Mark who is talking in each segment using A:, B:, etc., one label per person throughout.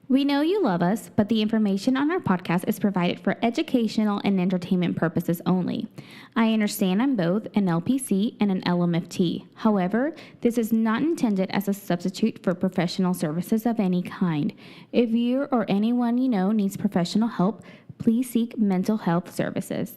A: We know you love us, but the information on our podcast is provided for educational and entertainment purposes only. I understand I'm both an LPC and an LMFT. However, this is not intended as a substitute for professional services of any kind. If you or anyone you know needs professional help, please seek mental health services.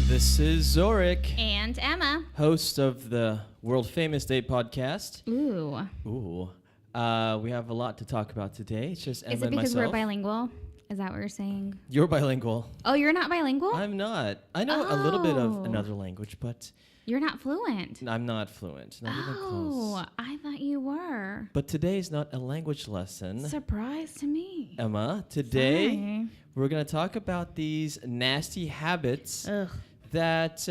B: This is Zorric.
A: And Emma.
B: Host of the world-famous date podcast.
A: Ooh.
B: We have a lot to talk about today. It's just Emma and myself.
A: Is it because we're bilingual? Is that what you're saying?
B: You're bilingual.
A: Oh, you're not bilingual?
B: I'm not. I know a little bit of another language, but...
A: You're not fluent.
B: I'm not fluent. Not even close.
A: I thought you were.
B: But today's not a language lesson.
A: Surprise to me.
B: Emma, today we're going to talk about these nasty habits that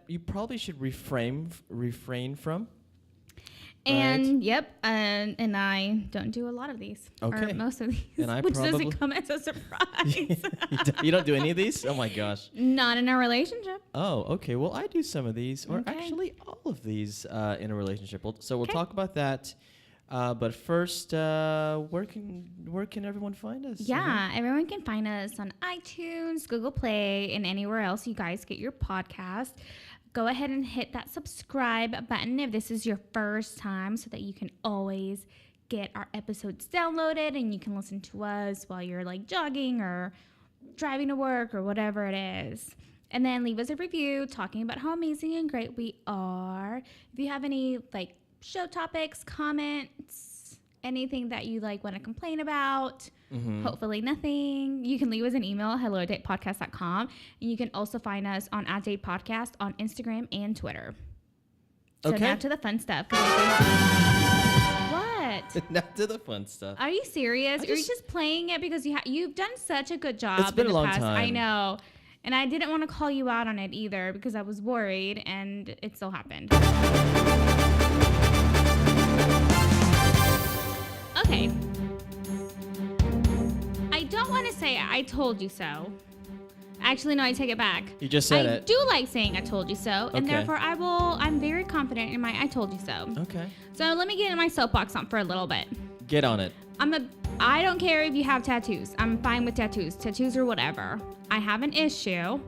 B: you probably should refrain from.
A: And and I don't do a lot of these, or most of these, which doesn't come as a surprise.
B: You don't do any of these? Oh my gosh.
A: Not in a relationship.
B: Oh, okay. Well, I do some of these, or actually all of these in a relationship. So we'll talk about that. But first, where can everyone find us?
A: Yeah, everyone can find us on iTunes, Google Play, and anywhere else you guys get your podcast. Go ahead and hit that subscribe button if this is your first time, so that you can always get our episodes downloaded and you can listen to us while you're like jogging or driving to work or whatever it is. And then leave us a review talking about how amazing and great we are. If you have any like show topics, comments, anything that you like want to complain about, hopefully nothing, you can leave us an email, hello@datepodcast.com, and you can also find us on @datepodcast on Instagram and Twitter. So now to the fun stuff. What?
B: Now to the fun stuff.
A: Are you serious? Are you just playing it because you've done such a good job?
B: It's been a long time.
A: I know. And I didn't want to call you out on it either because I was worried, and it still happened. Okay. I don't want to say I told you so. Actually, no, I take it back.
B: You just said it.
A: I do like saying I told you so, and therefore I'm very confident in my I told you so.
B: Okay.
A: So let me get in my soapbox on for a little bit.
B: Get on it.
A: I don't care if you have tattoos. I'm fine with tattoos or whatever. I have an issue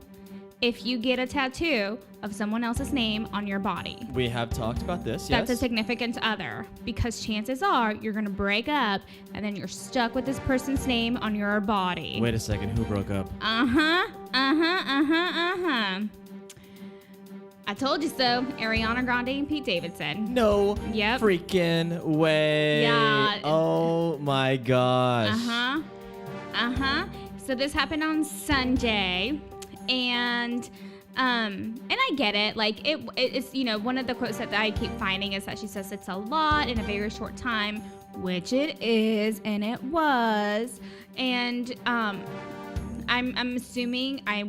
A: if you get a tattoo of someone else's name on your body.
B: We have talked about this,
A: That's a significant other, because chances are you're going to break up and then you're stuck with this person's name on your body.
B: Wait a second, who broke up?
A: I told you so. Ariana Grande and Pete Davidson.
B: No freaking way.
A: Yeah.
B: Oh my gosh.
A: So this happened on Sunday. And I get it. Like it's one of the quotes that I keep finding is that she says it's a lot in a very short time, which it is, and it was. And I'm assuming, I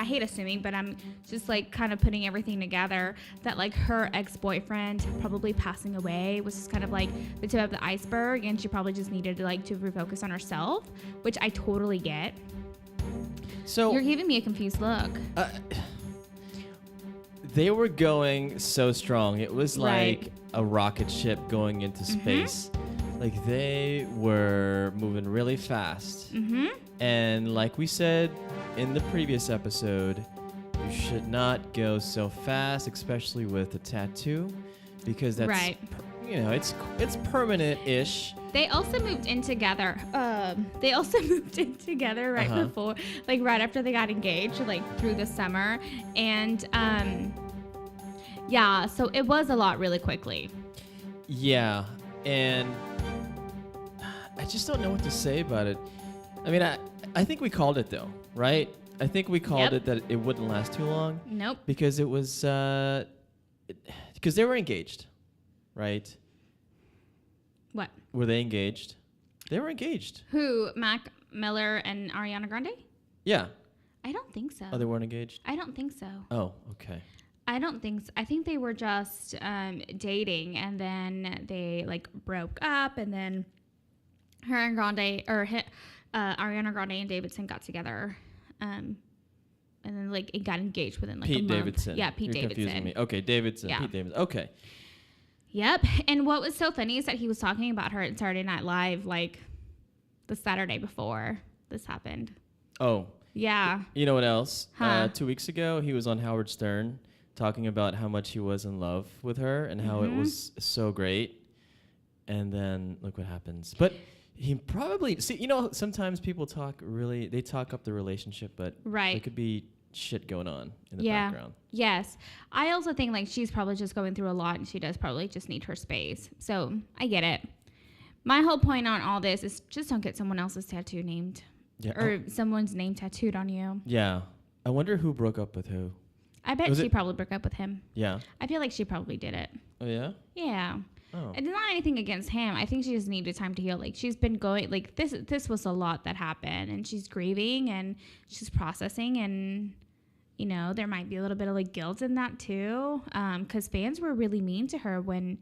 A: hate assuming, but I'm just like kind of putting everything together that like her ex-boyfriend probably passing away was just kind of like the tip of the iceberg, and she probably just needed to refocus on herself, which I totally get. So you're giving me a confused look.
B: They were going so strong. It was like a rocket ship going into space. Like they were moving really fast. And like we said in the previous episode, you should not go so fast, especially with a tattoo, because that's it's permanent-ish.
A: They also moved in together. Right before, like right after they got engaged, like through the summer, and so it was a lot really quickly.
B: Yeah, and I just don't know what to say about it. I mean, I think we called it though, right? I think we called it that it wouldn't last too long.
A: Nope.
B: Because it was because they were engaged, right?
A: What?
B: Were they engaged? They were engaged.
A: Who? Mac Miller and Ariana Grande?
B: Yeah.
A: I don't think so.
B: Oh, they weren't engaged?
A: I don't think so.
B: Oh, okay.
A: I don't think so. I think they were just dating, and then they like broke up, and then her and Ariana Grande and Davidson got together. And then like it got engaged within like
B: Pete
A: a month.
B: Davidson.
A: Yeah, Pete
B: You're
A: Davidson.
B: confusing me. Okay, Davidson.
A: Yeah.
B: Pete Davidson. Okay.
A: Yep. And what was so funny is that he was talking about her at Saturday Night Live like the Saturday before this happened.
B: Oh.
A: Yeah.
B: You know what else?
A: Huh.
B: 2 weeks ago, he was on Howard Stern talking about how much he was in love with her and how it was so great. And then look what happens. But he probably sometimes people they talk up the relationship, but there could be shit going on in the background.
A: Yes. I also think like she's probably just going through a lot and she does probably just need her space. So I get it. My whole point on all this is just don't get someone else's tattoo named or someone's name tattooed on you.
B: Yeah. I wonder who broke up with who.
A: I bet she probably broke up with him.
B: Yeah.
A: I feel like she probably did it.
B: Oh, yeah?
A: Yeah.
B: Oh.
A: It's not anything against him. I think she just needed time to heal. Like she's been going like this was a lot that happened and she's grieving and she's processing and you know, there might be a little bit of like guilt in that too. Cause fans were really mean to her when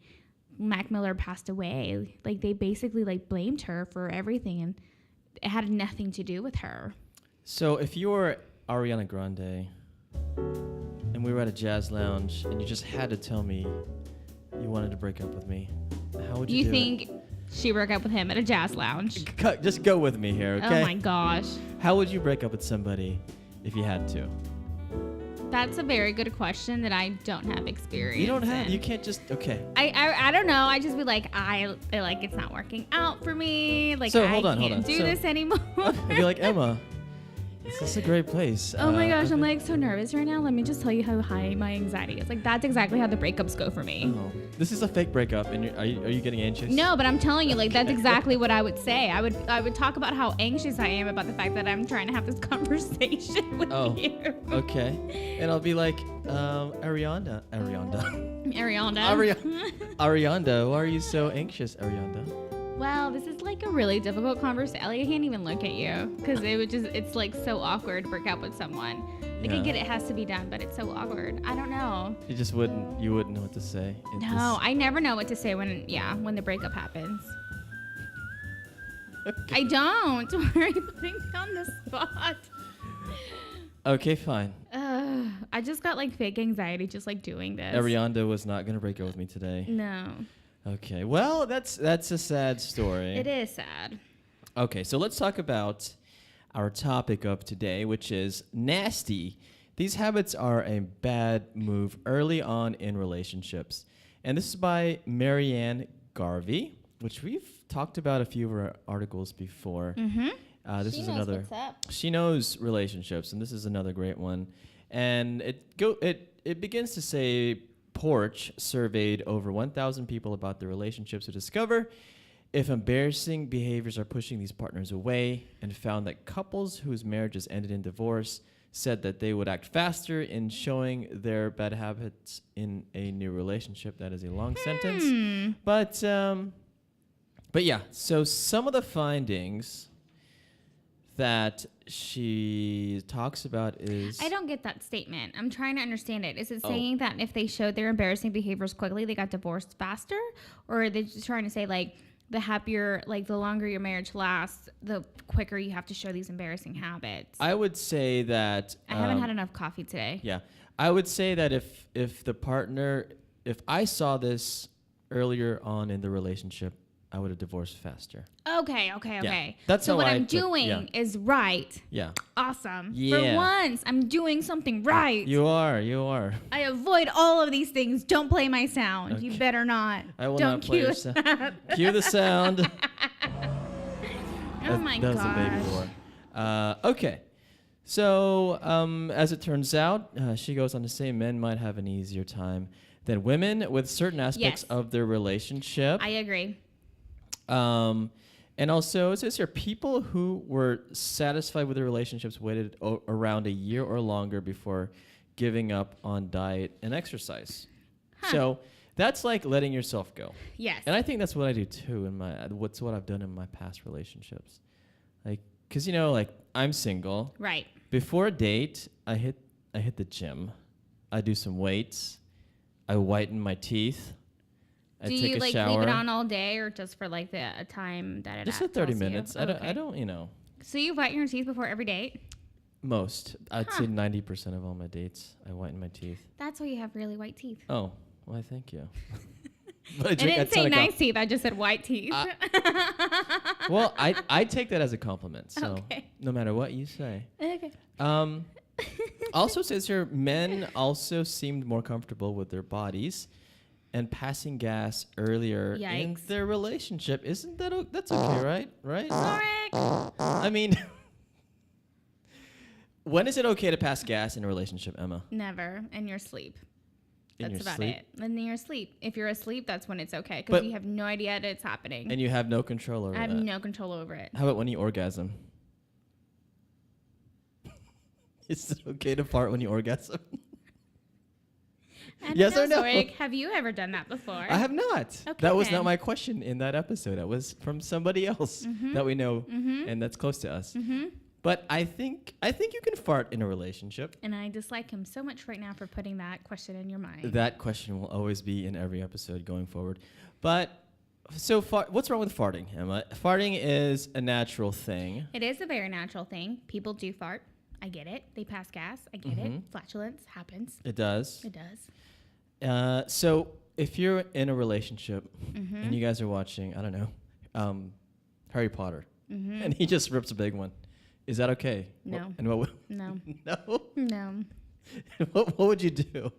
A: Mac Miller passed away. Like they basically like blamed her for everything and it had nothing to do with her.
B: So if you were Ariana Grande and we were at a jazz lounge and you just had to tell me you wanted to break up with me, how would you do
A: think she broke up with him at a jazz lounge?
B: Just go with me here, okay?
A: Oh my gosh.
B: How would you break up with somebody if you had to?
A: That's a very good question that I don't have experience.
B: You don't have. You can't just. Okay.
A: I don't know. I just be like it's not working out for me. Like
B: so,
A: I
B: hold on.
A: can't do this anymore.
B: I'd be like, Emma, this is a great place.
A: Oh my gosh, I'm like so nervous right now. Let me just tell you how high my anxiety is. Like that's exactly how the breakups go for me.
B: Oh. This is a fake breakup, and are you getting anxious?
A: No, but I'm telling you, like that's exactly what I would say. I would talk about how anxious I am about the fact that I'm trying to have this conversation with you.
B: Okay. And I'll be like, Ariana. Ariana, why are you so anxious, Ariana?
A: Well, this is like a really difficult conversation. Like, I can't even look at you because it's like so awkward to break up with someone. Like I get it has to be done, but it's so awkward. I don't know.
B: You wouldn't know what to say.
A: No, I never know what to say when the breakup happens. Okay. I don't. Why are you putting me on the spot?
B: Okay, fine.
A: I just got like fake anxiety just like doing this.
B: Ariana was not going to break up with me today.
A: No.
B: Okay, well, that's a sad story.
A: It is sad.
B: Okay, so let's talk about our topic of today, which is nasty. These habits are a bad move early on in relationships. And this is by Marianne Garvey, which we've talked about a few of her articles before. Mm-hmm. This is another.
A: What's up.
B: She knows relationships, and this is another great one. And it begins to say, Porch surveyed over 1,000 people about their relationships to discover if embarrassing behaviors are pushing these partners away, and found that couples whose marriages ended in divorce said that they would act faster in showing their bad habits in a new relationship. That is a long sentence. But yeah, so some of the findings that she talks about is...
A: I don't get that statement. I'm trying to understand it. Is it saying that if they showed their embarrassing behaviors quickly, they got divorced faster? Or are they just trying to say, like, the happier, like, the longer your marriage lasts, the quicker you have to show these embarrassing habits?
B: I would say that...
A: I haven't had enough coffee today.
B: Yeah. I would say that if the partner... If I saw this earlier on in the relationship, I would have divorced faster.
A: Okay.
B: Yeah. That's
A: so
B: how
A: what
B: I
A: I'm doing is right.
B: Yeah.
A: Awesome.
B: Yeah.
A: For once, I'm doing something right.
B: You are.
A: I avoid all of these things. Don't play my sound. Okay. You better not.
B: I will
A: Don't
B: not play your sound. Cue the sound.
A: Oh my gosh.
B: That was a baby roar. Okay. So, as it turns out, she goes on to say men might have an easier time than women with certain aspects of their relationship.
A: I agree.
B: And also, it says here, people who were satisfied with their relationships waited around a year or longer before giving up on diet and exercise. Huh. So that's like letting yourself go.
A: Yes.
B: And I think that's what I do too what I've done in my past relationships. Like, cause like I'm single.
A: Right.
B: Before a date, I hit the gym. I do some weights. I whiten my teeth. I
A: Do
B: take
A: you
B: a
A: like
B: shower.
A: leave it on all day or just for like a time that it
B: Just for 30
A: tells you?
B: minutes.
A: Okay.
B: I don't, you know.
A: So you whiten your teeth before every date?
B: Most. I'd say 90% of all my dates, I whiten my teeth.
A: That's why you have really white teeth.
B: Oh, why? Thank you.
A: I didn't say nice teeth. I just said white teeth.
B: Well, I take that as a compliment. So
A: Okay.
B: no matter what you say.
A: Okay.
B: Also says here, men also seemed more comfortable with their bodies and passing gas earlier in
A: Yikes.
B: their relationship. Isn't that that's okay, right? Right?
A: Zorric.
B: I mean, when is it okay to pass gas in a relationship, Emma?
A: Never. In your sleep.
B: In
A: That's
B: your
A: about
B: sleep?
A: it. In your sleep. If you're asleep, that's when it's okay. Because
B: But-
A: you have no idea that it's happening.
B: And you have no control over
A: I have
B: that.
A: no control over it.
B: How about when you orgasm? Is it okay to fart when you orgasm?
A: I don't
B: Yes
A: know,
B: or no?
A: Zorric. Have you ever done that before?
B: I have not.
A: Okay,
B: That was
A: then.
B: not my question in that episode. That was from somebody else that we know and that's close to us. But I think you can fart in a relationship.
A: And I dislike him so much right now for putting that question in your mind.
B: That question will always be in every episode going forward. But so what's wrong with farting, Emma? Farting is a natural thing.
A: It is a very natural thing. People do fart. I get it. They pass gas. I get it. Flatulence happens.
B: It does.
A: It does.
B: So if you're in a relationship and you guys are watching, I don't know, Harry Potter, and he just rips a big one, is that okay?
A: No.
B: And what?
A: No.
B: No.
A: No.
B: What would you do?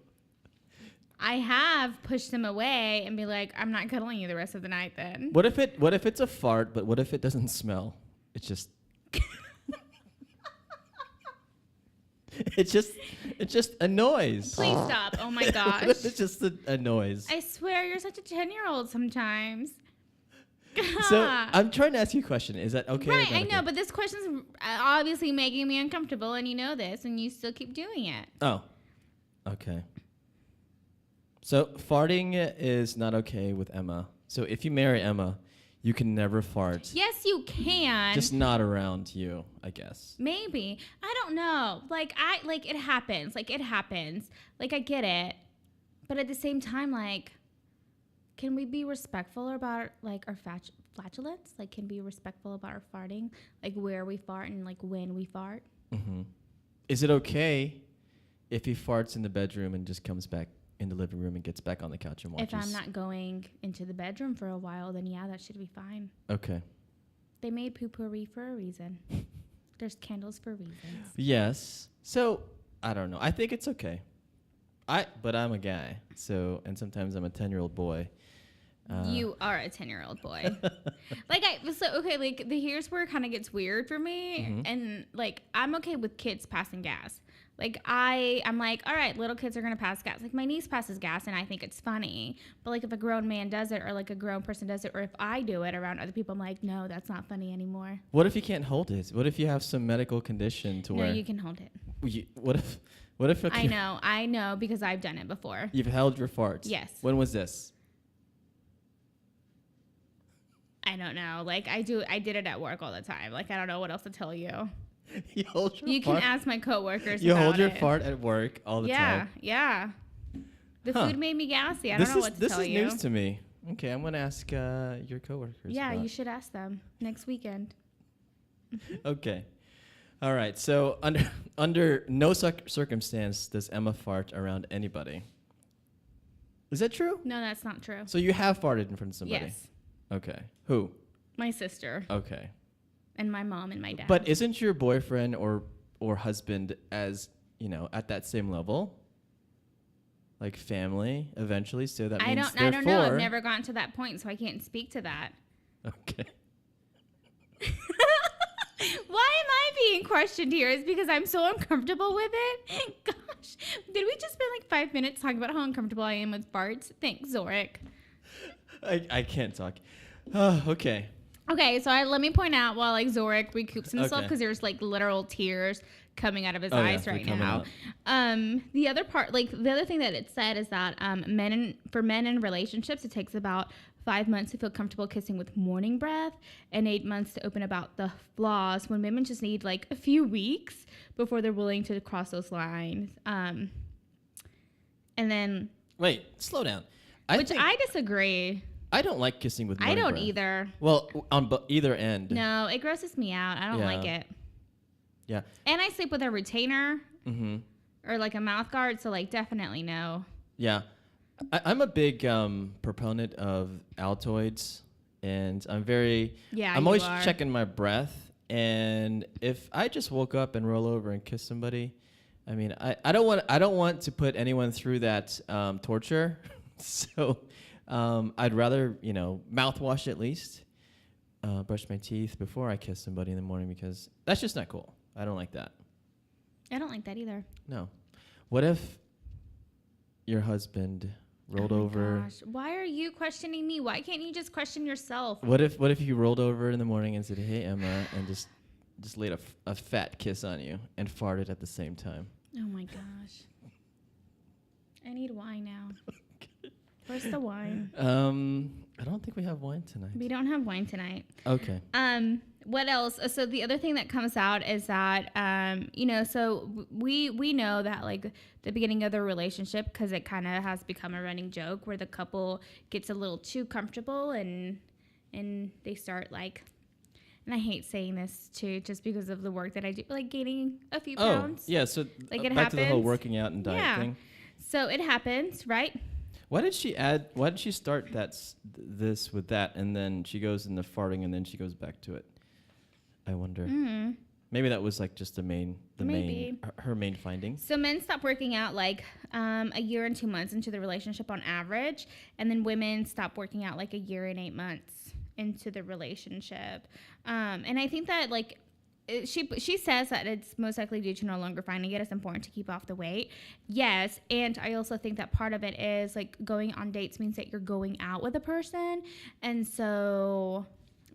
A: I have pushed them away and be like, I'm not cuddling you the rest of the night then.
B: What if it's a fart, but what if it doesn't smell? It's just it's just a noise.
A: Please stop. Oh my gosh.
B: It's just a noise.
A: I swear you're such a 10-year-old sometimes.
B: So I'm trying to ask you a question. Is that okay? or
A: Right,
B: not
A: I know,
B: okay?
A: but this question's obviously making me uncomfortable, and you know this, and you still keep doing it.
B: Oh, okay. So farting is not okay with Emma. So if you marry Emma, you can never fart.
A: Yes, you can.
B: Just not around you, I guess.
A: Maybe. I don't know. It happens. Like, it happens. Like, I get it. But at the same time, like, can we be respectful about, like, our flatulence? Like, can we be respectful about our farting? Like, where we fart and, like, when we fart?
B: Is it okay if he farts in the bedroom and just comes back in the living room and gets back on the couch and watches?
A: If I'm not going into the bedroom for a while, then yeah, that should be fine.
B: Okay.
A: They made poo-pourri for a reason. There's candles for reasons.
B: Yes. So, I don't know. I think it's okay. But I'm a guy. So, and sometimes I'm a 10-year-old boy.
A: You are a 10-year-old boy. Here's where it kind of gets weird for me. And like, I'm okay with kids passing gas. Like, I'm like, all right, little kids are going to pass gas. Like, my niece passes gas and I think it's funny. But like, if a grown man does it, or like a grown person does it, or if I do it around other people, I'm like, no, that's not funny anymore.
B: What if you can't hold it? What if you have some medical condition to where?
A: No, you can hold it.
B: What if
A: I know because I've done it before.
B: You've held your farts?
A: Yes.
B: When was this?
A: I don't know. Like, I did it at work all the time. Like, I don't know what else to tell you.
B: You hold your
A: You
B: fart?
A: can ask my coworkers.
B: You
A: about
B: hold your
A: it.
B: fart at work all the time?
A: Yeah. The
B: Huh.
A: food made me gassy. I don't know what to tell you.
B: This is news to me. Okay, I'm going to ask your coworkers.
A: Yeah,
B: about-
A: you should ask them next weekend.
B: Okay. All right. So under no circumstance does Emma fart around anybody. Is that true?
A: No, that's not true.
B: So you have farted in front of somebody?
A: Yes.
B: Okay. Who?
A: My sister
B: Okay.
A: and my mom and my dad.
B: But isn't your boyfriend or husband, as you know, at that same level? Like family eventually, so that means
A: I don't know. I've
B: therefore-
A: never gotten to that point, so I can't speak to that.
B: Okay.
A: Why am I being questioned here? Is because I'm so uncomfortable with it? Gosh. Did we just spend like 5 minutes talking about how uncomfortable I am with farts? Thanks, Zorric.
B: I can't talk. Okay.
A: Okay, so let me point out while like Zorric recoups himself,
B: Okay.
A: because there's like literal tears coming out of his
B: Oh, yeah,
A: eyes
B: they're
A: right
B: coming
A: now. The other thing that it said is that for men in relationships, it takes about 5 months to feel comfortable kissing with morning breath, and 8 months to open about the flaws, when women just need like a few weeks before they're willing to cross those lines. And then
B: Wait, slow down.
A: Which I disagree.
B: I don't like kissing with morning
A: I don't
B: breath.
A: either.
B: Well, on either end.
A: No, it grosses me out. I don't like it.
B: Yeah.
A: And I sleep with a retainer.
B: Mm-hmm.
A: Or like a mouth guard, so like definitely no.
B: Yeah. I'm a big proponent of altoids, and I'm always checking my breath, and if I just woke up and roll over and kiss somebody, I mean, I don't want to put anyone through that torture. So I'd rather, mouthwash at least, brush my teeth before I kiss somebody in the morning, because that's just not cool. I don't like that.
A: I don't like that either.
B: No. What if your husband rolled over?
A: Gosh. Why are you questioning me? Why can't you just question yourself?
B: What if you rolled over in the morning and said, "Hey, Emma," and just laid a fat kiss on you and farted at the same time?
A: Oh my gosh. I need wine now. Where's the wine?
B: I don't think we have wine tonight.
A: We don't have wine tonight.
B: Okay.
A: What else? So the other thing that comes out is that, so we know that like the beginning of the relationship, because it kind of has become a running joke where the couple gets a little too comfortable and they start like, and I hate saying this too, just because of the work that I do, like gaining a few pounds.
B: Yeah. So
A: like it
B: back
A: happens.
B: to the whole working out and diet thing.
A: So it happens, right?
B: Why did she start this with that, and then she goes into farting, and then she goes back to it? I wonder. Mm-hmm. Maybe that was like just her main finding.
A: So men stop working out like a year and 2 months into the relationship on average, and then women stop working out like a year and 8 months into the relationship. And I think that like she says that it's most likely due to no longer finding it. It's important to keep off the weight. Yes, and I also think that part of it is like going on dates means that you're going out with a person, and so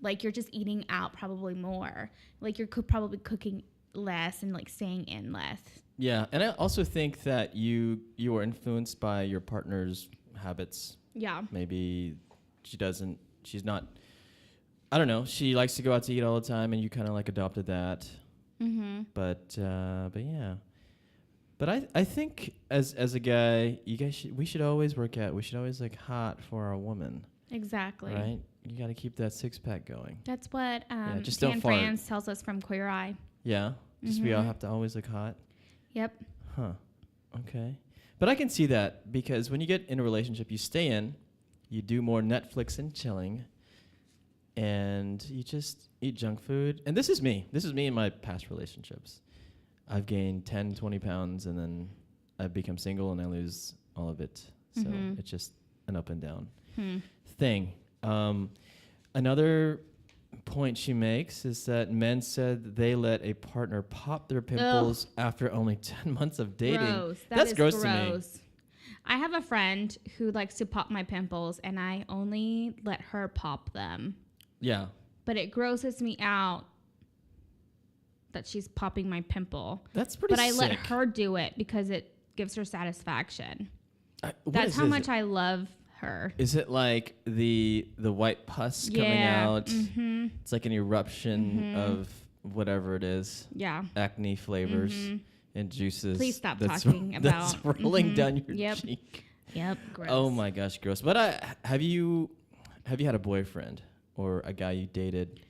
A: like you're just eating out probably more. Like you're probably cooking less and like staying in less.
B: Yeah, and I also think that you are influenced by your partner's habits.
A: Yeah.
B: Maybe she's not, I don't know, she likes to go out to eat all the time, and you kind of like adopted that. Mm-hmm. But yeah. But I think as a guy, we should always work out. We should always like hot for our woman.
A: Exactly.
B: Right? You got to keep that six-pack going.
A: That's what
B: just
A: Tan
B: don't fart.
A: France tells us from Queer Eye.
B: Yeah? Just we all have to always look hot?
A: Yep.
B: Huh. Okay. But I can see that, because when you get in a relationship, you stay in, you do more Netflix and chilling, and you just eat junk food. And this is me. This is me in my past relationships. I've gained 10, 20 pounds, and then I become single, and I lose all of it. So it's just an up and down thing. Another point she makes is that men said they let a partner pop their pimples after only 10 months of dating.
A: Gross.
B: That's gross to me.
A: I have a friend who likes to pop my pimples, and I only let her pop them.
B: Yeah.
A: But it grosses me out that she's popping my pimple.
B: That's pretty sick.
A: But I let her do it because it gives her satisfaction. That's how much I love her.
B: Is it like the white pus coming out?
A: Mm-hmm.
B: It's like an eruption of whatever it is.
A: Yeah.
B: Acne flavors and juices.
A: Please stop talking about.
B: That's rolling down your cheek.
A: Yep. Gross.
B: Oh my gosh, gross. But have you had a boyfriend or a guy you dated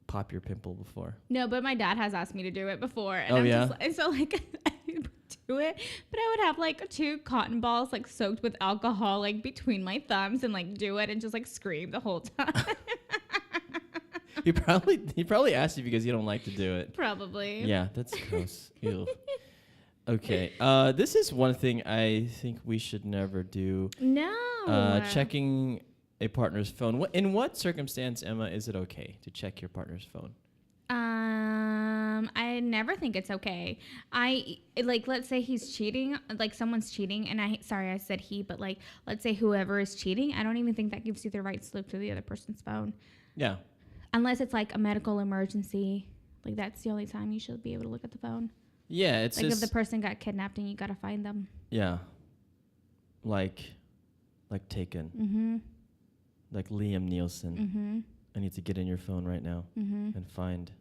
B: pop your pimple before?
A: No, but my dad has asked me to do it before. And so I would do it, but I would have like 2 cotton balls like soaked with alcohol like between my thumbs and like do it and just like scream the whole time.
B: He probably asked you because you don't like to do it.
A: Probably.
B: Yeah, that's gross. Ew. Okay. This is one thing I think we should never do.
A: No.
B: Checking a partner's phone. In what circumstance, Emma, is it okay to check your partner's phone?
A: I never think it's okay. Let's say he's cheating, like someone's cheating, and I said he, but like, let's say whoever is cheating, I don't even think that gives you the right to look through the other person's phone.
B: Yeah.
A: Unless it's like a medical emergency. Like that's the only time you should be able to look at the phone.
B: Yeah, it's
A: like
B: just,
A: if the person got kidnapped and you got to find them.
B: Yeah. Like Taken.
A: Mm-hmm.
B: Like Liam Nielsen.
A: Mm-hmm.
B: I need to get in your phone right now and find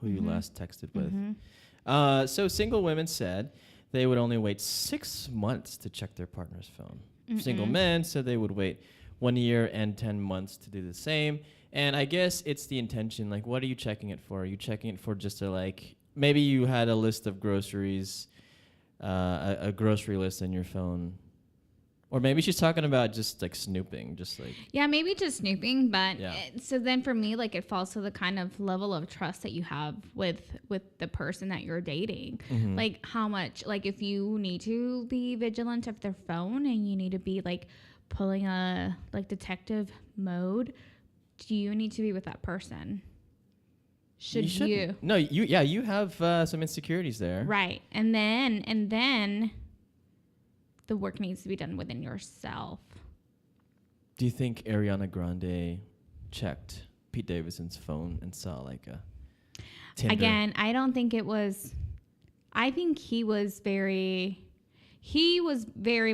B: who you last texted with.
A: Mm-hmm.
B: So single women said they would only wait 6 months to check their partner's phone. single men said they would wait 1 year and 10 months to do the same. And I guess it's the intention. Like, what are you checking it for? Are you checking it for just to, like, maybe you had a list of groceries, a grocery list in your phone. Or maybe she's talking about just, like, snooping, just, like...
A: Yeah, maybe just snooping, but... So then for me, like, it falls to the kind of level of trust that you have with the person that you're dating. Like, how much... Like, if you need to be vigilant of their phone and you need to be, like, pulling a, like, detective mode, do you need to be with that person? Should you?
B: No, you have some insecurities there.
A: Right. And then... the work needs to be done within yourself.
B: Do you think Ariana Grande checked Pete Davidson's phone and saw like a Tinder?
A: Again, I don't think it was. I think he was very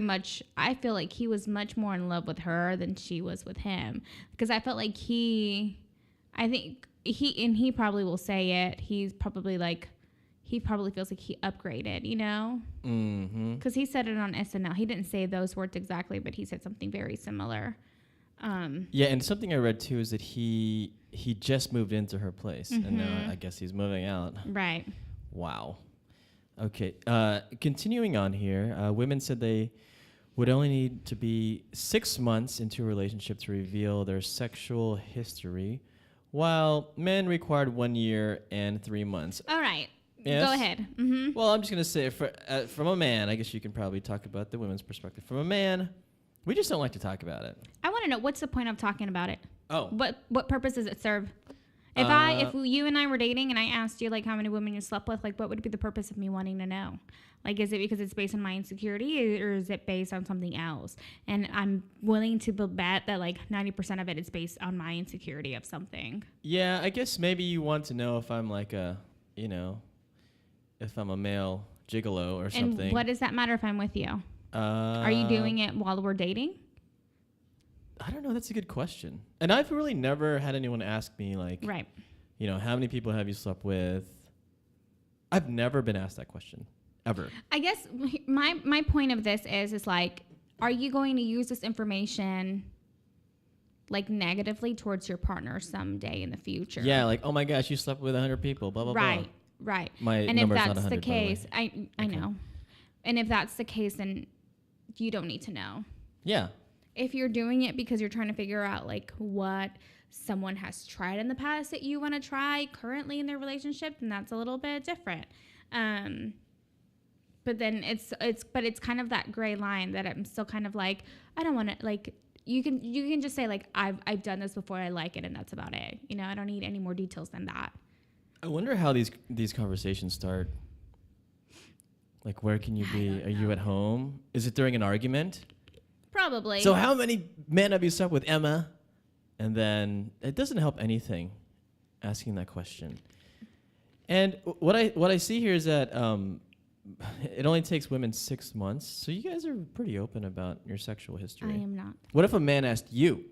A: much. I feel like he was much more in love with her than she was with him, because I felt like he probably will say it. He's probably like. He probably feels like he upgraded, you know? Because he said it on SNL. He didn't say those words exactly, but he said something very similar.
B: Yeah, and something I read, too, is that he just moved into her place. And now I guess he's moving out.
A: Right.
B: Wow. Okay. Continuing on here, women said they would only need to be 6 months into a relationship to reveal their sexual history, while men required 1 year and 3 months.
A: All right.
B: Yes?
A: Go ahead.
B: Well, I'm just going to say, from a man, I guess you can probably talk about the women's perspective. From a man, we just don't like to talk about it.
A: I want to know, what's the point of talking about it?
B: Oh.
A: What purpose does it serve? If you and I were dating and I asked you, like, how many women you slept with, like, what would be the purpose of me wanting to know? Like, is it because it's based on my insecurity, or is it based on something else? And I'm willing to bet that, like, 90% of it is based on my insecurity of something.
B: Yeah, I guess maybe you want to know if I'm like if I'm a male gigolo or something.
A: And what does that matter if I'm with you? Are you doing it while we're dating?
B: I don't know. That's a good question. And I've really never had anyone ask me, like,
A: right.
B: How many people have you slept with? I've never been asked that question, ever.
A: I guess my point of this is like, are you going to use this information, like, negatively towards your partner someday in the future?
B: Yeah, like, oh my gosh, you slept with 100 people, blah, blah,
A: right.
B: blah.
A: Right.
B: And if that's
A: the case, I know. And if that's the case, then you don't need to know.
B: Yeah.
A: If you're doing it because you're trying to figure out, like, what someone has tried in the past that you want to try currently in their relationship, then that's a little bit different. But then it's kind of that gray line that I'm still kind of like, I don't want to, like, you can just say, like, I've done this before, I like it, and that's about it. I don't need any more details than that.
B: I wonder how these conversations start. Like, where can you be? Are you at home? Is it during an argument?
A: Probably.
B: So how many men have you slept with, Emma? And then it doesn't help anything asking that question. And what I see here is that it only takes women 6 months. So you guys are pretty open about your sexual history.
A: I am not.
B: What if a man asked you,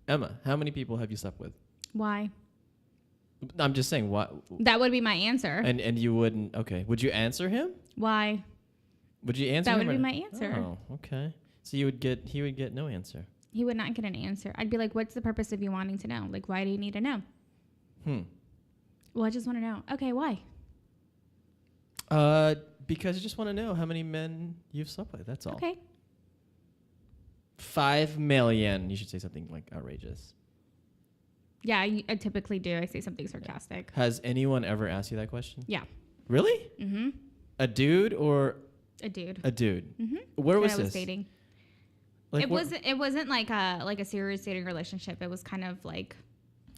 B: Emma, how many people have you slept with?
A: Why?
B: I'm just saying, what?
A: That would be my answer.
B: And you wouldn't, okay. Would you answer him?
A: Why?
B: Would you answer him?
A: That would be my answer.
B: Oh, okay. So he would get no answer.
A: He would not get an answer. I'd be like, what's the purpose of you wanting to know? Like, why do you need to know? Well, I just want to know. Okay, why?
B: Because I just want to know how many men you've slept with. That's all.
A: Okay.
B: 5 million. You should say something, like, outrageous.
A: Yeah, I typically do. I say something sarcastic.
B: Has anyone ever asked you that question?
A: Yeah.
B: Really?
A: Mm-hmm.
B: A dude or?
A: A dude.
B: A dude.
A: Mm-hmm.
B: Where was
A: I
B: this?
A: was dating.
B: Like,
A: it wasn't like a serious dating relationship. It was kind of like.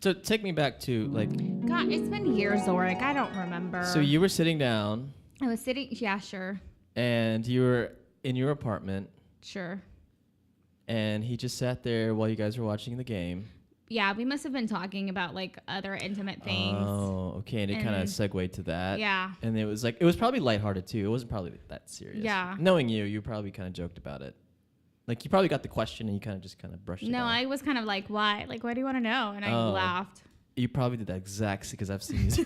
B: So take me back to, like.
A: God, it's been years, Zorric. I don't remember.
B: So you were sitting down.
A: I was sitting. Yeah, sure.
B: And you were in your apartment.
A: Sure.
B: And he just sat there while you guys were watching the game.
A: Yeah, we must have been talking about, like, other intimate things.
B: Oh, okay. And it kind of segued to that.
A: Yeah.
B: And it was probably lighthearted too. It wasn't probably that serious.
A: Yeah.
B: Knowing you probably kind of joked about it. Like, you probably got the question and you kind of brushed it off.
A: No, I was kind of like, why? Like, why do you want to know? And I laughed.
B: You probably did that exactly because I've seen you.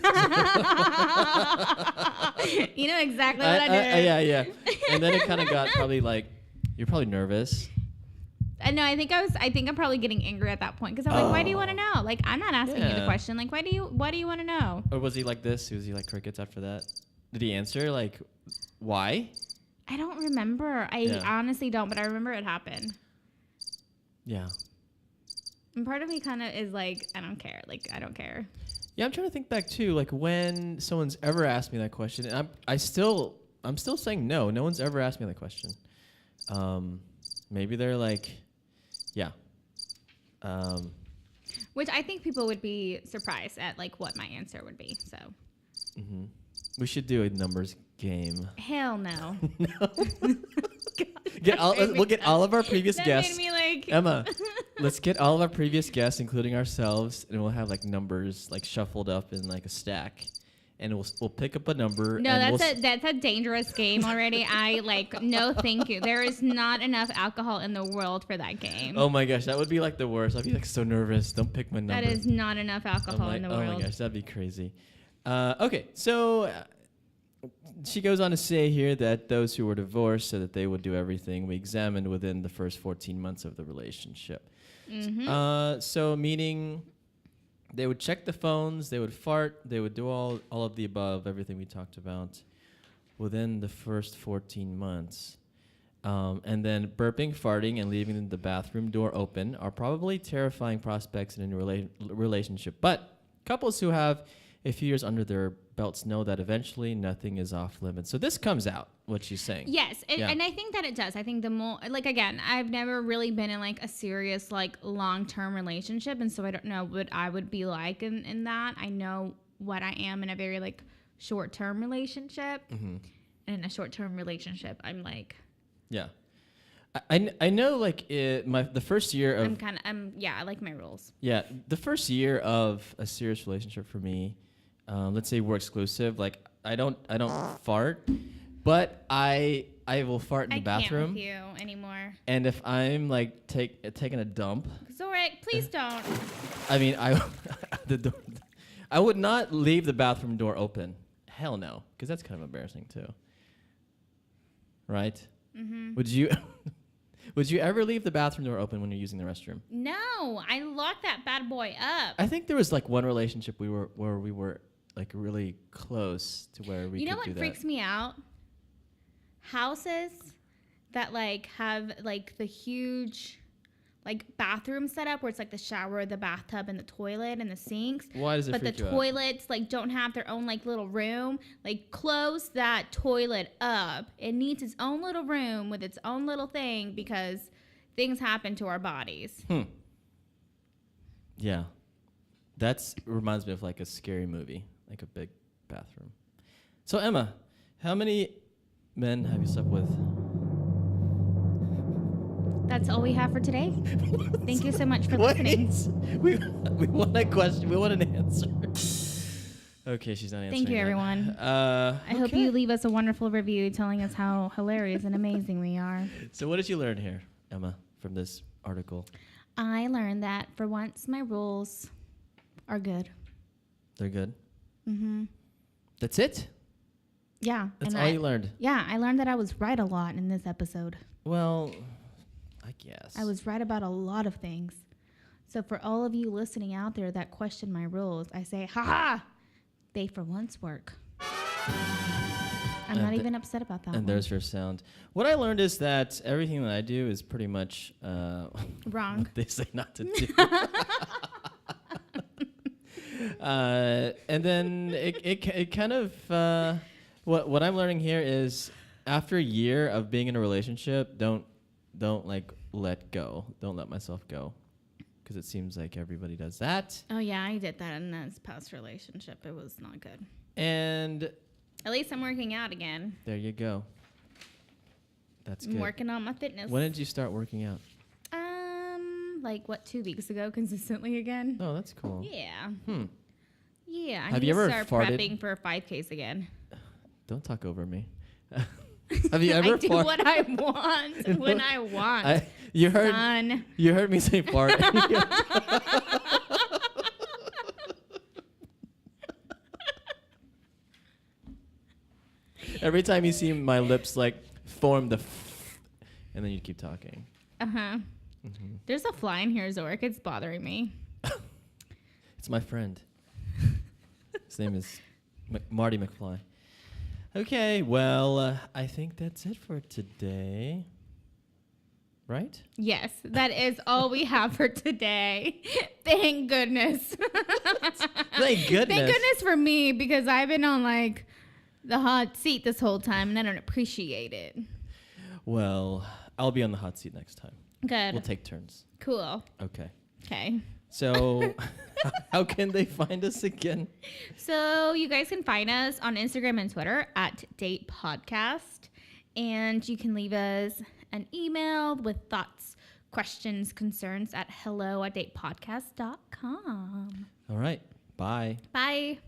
A: You know exactly what I did.
B: Yeah. And then it kind of got probably like, you're probably nervous.
A: no, I think I'm probably getting angry at that point because I'm like, why do you want to know? Like, I'm not asking you the question. Like, why do you want to know?
B: Or was he like this? Was he like crickets after that? Did he answer like, why?
A: I don't remember. I honestly don't, but I remember it happened.
B: Yeah.
A: And part of me kind of is like, I don't care. Like, I don't care.
B: Yeah, I'm trying to think back too. Like when someone's ever asked me that question, and I'm still saying no. No one's ever asked me that question. Maybe they're like, yeah.
A: Which I think people would be surprised at, like what my answer would be. So.
B: Mm-hmm. We should do a numbers game.
A: Hell no.
B: No. We'll get all of our previous guests.
A: Made me like
B: Emma, let's get all of our previous guests, including ourselves, and we'll have like numbers like shuffled up in like a stack, and we'll pick up a number.
A: No, that's a dangerous game already. No, thank you. There is not enough alcohol in the world for that game.
B: Oh my gosh, that would be like the worst. I'd be like so nervous. Don't pick my number.
A: That is not enough alcohol in the world.
B: Oh my gosh, that'd be crazy. Okay, so she goes on to say here that those who were divorced said that they would do everything we examined within the first 14 months of the relationship. Mm-hmm. So meaning they would check the phones, they would fart, they would do all of the above, everything we talked about within the first 14 months. And then burping, farting, and leaving the bathroom door open are probably terrifying prospects in a relationship. But couples who have a few years under their belts know that eventually nothing is off limits. So this comes out, what she's saying.
A: Yes, and I think that it does. I think the more, like, again, I've never really been in like a serious like long-term relationship, and so I don't know what I would be like in that. I know what I am in a very like short-term relationship, and in a short-term relationship, I'm like,
B: yeah. I know like the first year of
A: I like my rules.
B: Yeah, the first year of a serious relationship for me, let's say we're exclusive. Like I don't fart, but I will fart in the bathroom.
A: I can't with you anymore.
B: And if I'm like taking a dump,
A: Zorric, please don't.
B: I mean I would not leave the bathroom door open. Hell no, because that's kind of embarrassing too. Right? Mm-hmm. Would you ever leave the bathroom door open when you're using the restroom?
A: No, I locked that bad boy up.
B: I think there was like one relationship where we were like really close to where we could do that.
A: You know what freaks me out? Houses that like have like the huge like bathroom setup where it's like the shower, the bathtub, and the toilet and the sinks.
B: Why does it freak you out?
A: But the toilets like don't have their own like little room. Like close that toilet up. It needs its own little room with its own little thing because things happen to our bodies.
B: Yeah. That reminds me of like a scary movie, like a big bathroom. So Emma, how many men have you slept with?
A: That's all we have for today. Thank you so much for listening.
B: We want a question. We want an answer. Okay, she's not answering.
A: Thank you, everyone. I hope you leave us a wonderful review telling us how hilarious and amazing we are.
B: So what did you learn here, Emma, from this article?
A: I learned that for once my rules are good.
B: They're good?
A: Mm-hmm.
B: That's it?
A: Yeah.
B: That's all you learned?
A: Yeah, I learned that I was right a lot in this episode.
B: Well, I guess.
A: I was right about a lot of things. So for all of you listening out there that question my rules, I say, ha-ha! They for once work. I'm not even upset about that.
B: And there's your sound. What I learned is that everything that I do is pretty much
A: wrong.
B: What they say not to do. And then it kind of what I'm learning here is after a year of being in a relationship, don't like let go. Don't let myself go. Because it seems like everybody does that.
A: Oh, yeah, I did that in this past relationship. It was not good.
B: And
A: at least I'm working out again.
B: There you go. That's good.
A: I'm working on my fitness.
B: When did you start working out?
A: Like, 2 weeks ago, consistently again.
B: Oh, that's cool.
A: Yeah. Yeah, I
B: Have
A: need
B: you
A: to
B: ever
A: start
B: farted?
A: prepping for 5Ks again.
B: Don't talk over me. Have you ever
A: I do what I want when I want.
B: You heard me say fart. Every time you see my lips like form the and then you keep talking.
A: Uh-huh. There's a fly in here, Zorric. It's bothering me.
B: It's my friend. His name is Marty McFly. Okay, well, I think that's it for today. Right?
A: Yes, that is all we have for today. Thank goodness.
B: Thank goodness.
A: Thank goodness for me, because I've been on like the hot seat this whole time and I don't appreciate it.
B: Well, I'll be on the hot seat next time.
A: Good.
B: We'll take turns.
A: Cool.
B: Okay. So how can they find us again?
A: So you guys can find us on Instagram and Twitter at Date Podcast. And you can leave us an email with thoughts, questions, concerns at hello@datepodcast.com.
B: All right. Bye.
A: Bye.